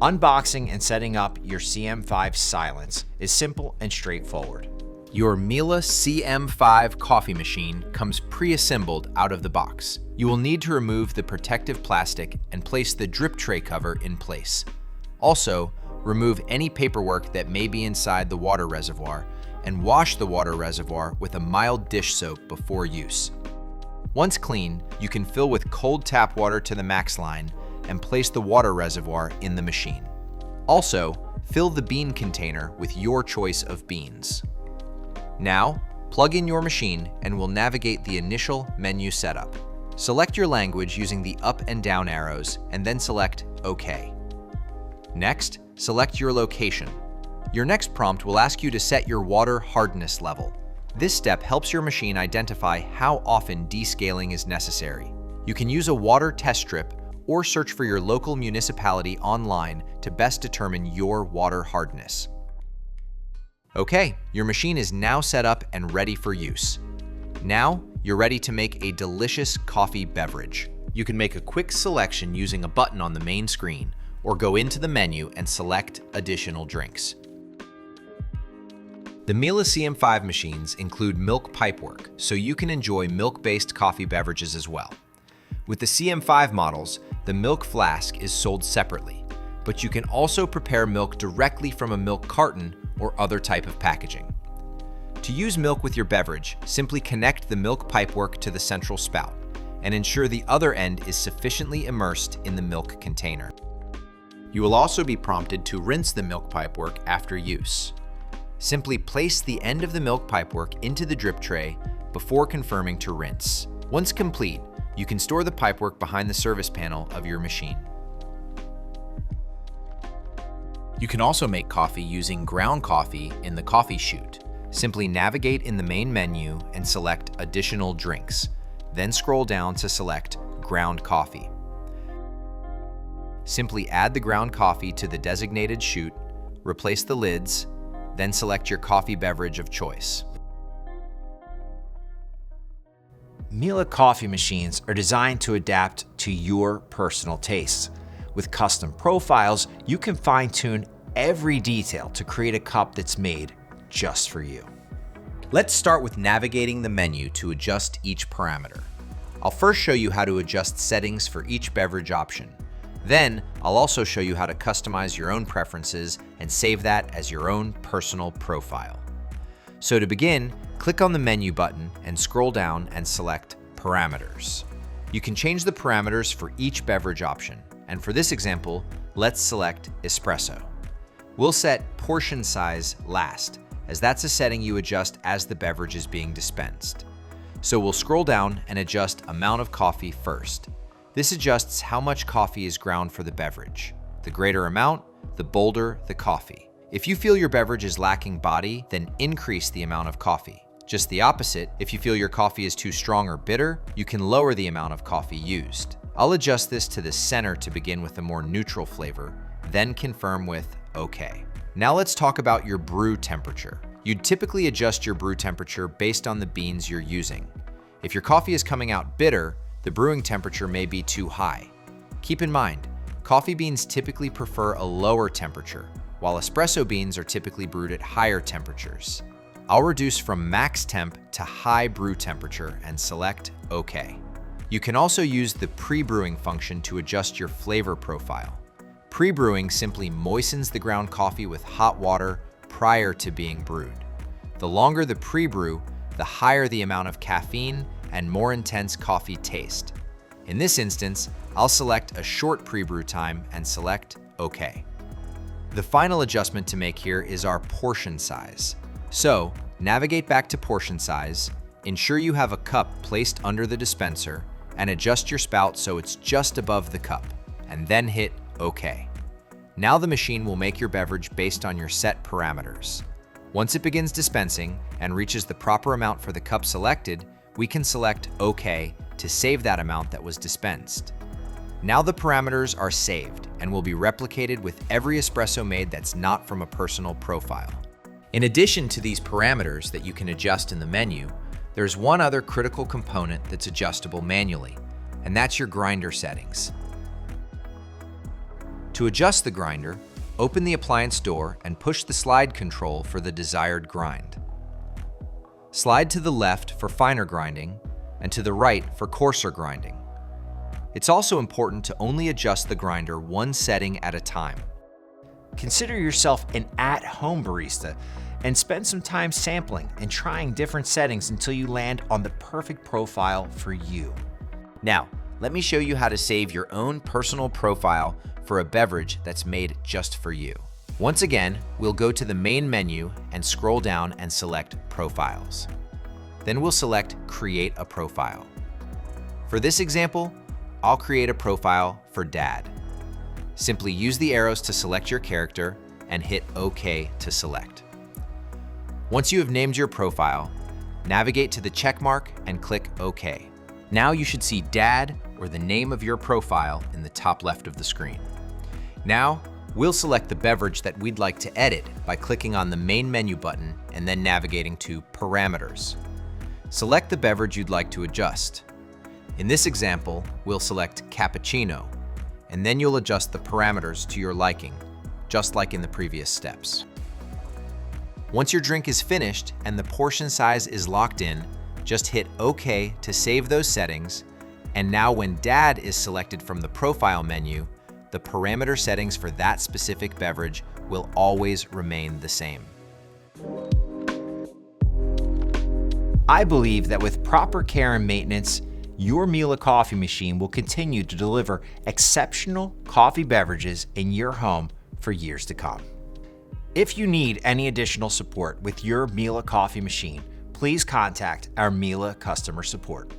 Unboxing and setting up your CM5 Silence is simple and straightforward. Your Miele CM5 coffee machine comes pre-assembled out of the box. You will need to remove the protective plastic and place the drip tray cover in place. Also, remove any paperwork that may be inside the water reservoir and wash the water reservoir with a mild dish soap before use. Once clean, you can fill with cold tap water to the max line and place the water reservoir in the machine. Also, fill the bean container with your choice of beans. Now, plug in your machine and we'll navigate the initial menu setup. Select your language using the up and down arrows and then select OK. Next, select your location. Your next prompt will ask you to set your water hardness level. This step helps your machine identify how often descaling is necessary. You can use a water test strip or search for your local municipality online to best determine your water hardness. Okay, your machine is now set up and ready for use. Now, you're ready to make a delicious coffee beverage. You can make a quick selection using a button on the main screen, or go into the menu and select additional drinks. The Miele CM5 machines include milk pipework, so you can enjoy milk-based coffee beverages as well. With the CM5 models, the milk flask is sold separately, but you can also prepare milk directly from a milk carton or other type of packaging. To use milk with your beverage, simply connect the milk pipework to the central spout and ensure the other end is sufficiently immersed in the milk container. You will also be prompted to rinse the milk pipework after use. Simply place the end of the milk pipework into the drip tray before confirming to rinse. Once complete, you can store the pipework behind the service panel of your machine. You can also make coffee using ground coffee in the coffee chute. Simply navigate in the main menu and select Additional Drinks, then scroll down to select Ground Coffee. Simply add the ground coffee to the designated chute, replace the lids, then select your coffee beverage of choice. Miele coffee machines are designed to adapt to your personal tastes. With custom profiles, you can fine-tune every detail to create a cup that's made just for you. Let's start with navigating the menu to adjust each parameter. I'll first show you how to adjust settings for each beverage option. Then, I'll also show you how to customize your own preferences and save that as your own personal profile. So to begin, click on the menu button and scroll down and select Parameters. You can change the parameters for each beverage option. And for this example, let's select Espresso. We'll set portion size last, as that's a setting you adjust as the beverage is being dispensed. So we'll scroll down and adjust amount of coffee first. This adjusts how much coffee is ground for the beverage. The greater amount, the bolder the coffee. If you feel your beverage is lacking body, then increase the amount of coffee. Just the opposite, if you feel your coffee is too strong or bitter, you can lower the amount of coffee used. I'll adjust this to the center to begin with a more neutral flavor, then confirm with OK. Now let's talk about your brew temperature. You'd typically adjust your brew temperature based on the beans you're using. If your coffee is coming out bitter, the brewing temperature may be too high. Keep in mind, coffee beans typically prefer a lower temperature, while espresso beans are typically brewed at higher temperatures. I'll reduce from max temp to high brew temperature and select OK. You can also use the pre-brewing function to adjust your flavor profile. Pre-brewing simply moistens the ground coffee with hot water prior to being brewed. The longer the pre-brew, the higher the amount of caffeine and more intense coffee taste. In this instance, I'll select a short pre-brew time and select OK. The final adjustment to make here is our portion size. So, navigate back to portion size, ensure you have a cup placed under the dispenser, and adjust your spout so it's just above the cup, and then hit OK. Now the machine will make your beverage based on your set parameters. Once it begins dispensing and reaches the proper amount for the cup selected, we can select OK to save that amount that was dispensed. Now the parameters are saved and will be replicated with every espresso made that's not from a personal profile. In addition to these parameters that you can adjust in the menu, there's one other critical component that's adjustable manually, and that's your grinder settings. To adjust the grinder, open the appliance door and push the slide control for the desired grind. Slide to the left for finer grinding and to the right for coarser grinding. It's also important to only adjust the grinder one setting at a time. Consider yourself an at-home barista and spend some time sampling and trying different settings until you land on the perfect profile for you. Now, let me show you how to save your own personal profile for a beverage that's made just for you. Once again, we'll go to the main menu and scroll down and select Profiles. Then we'll select Create a Profile. For this example, I'll create a profile for Dad. Simply use the arrows to select your character and hit OK to select. Once you have named your profile, navigate to the check mark and click OK. Now you should see Dad or the name of your profile in the top left of the screen. Now, we'll select the beverage that we'd like to edit by clicking on the main menu button and then navigating to Parameters. Select the beverage you'd like to adjust. In this example, we'll select Cappuccino, and then you'll adjust the parameters to your liking, just like in the previous steps. Once your drink is finished and the portion size is locked in, just hit OK to save those settings, and now when Dad is selected from the profile menu, the parameter settings for that specific beverage will always remain the same. I believe that with proper care and maintenance, your Miele coffee machine will continue to deliver exceptional coffee beverages in your home for years to come. If you need any additional support with your Miele coffee machine, please contact our Miele customer support.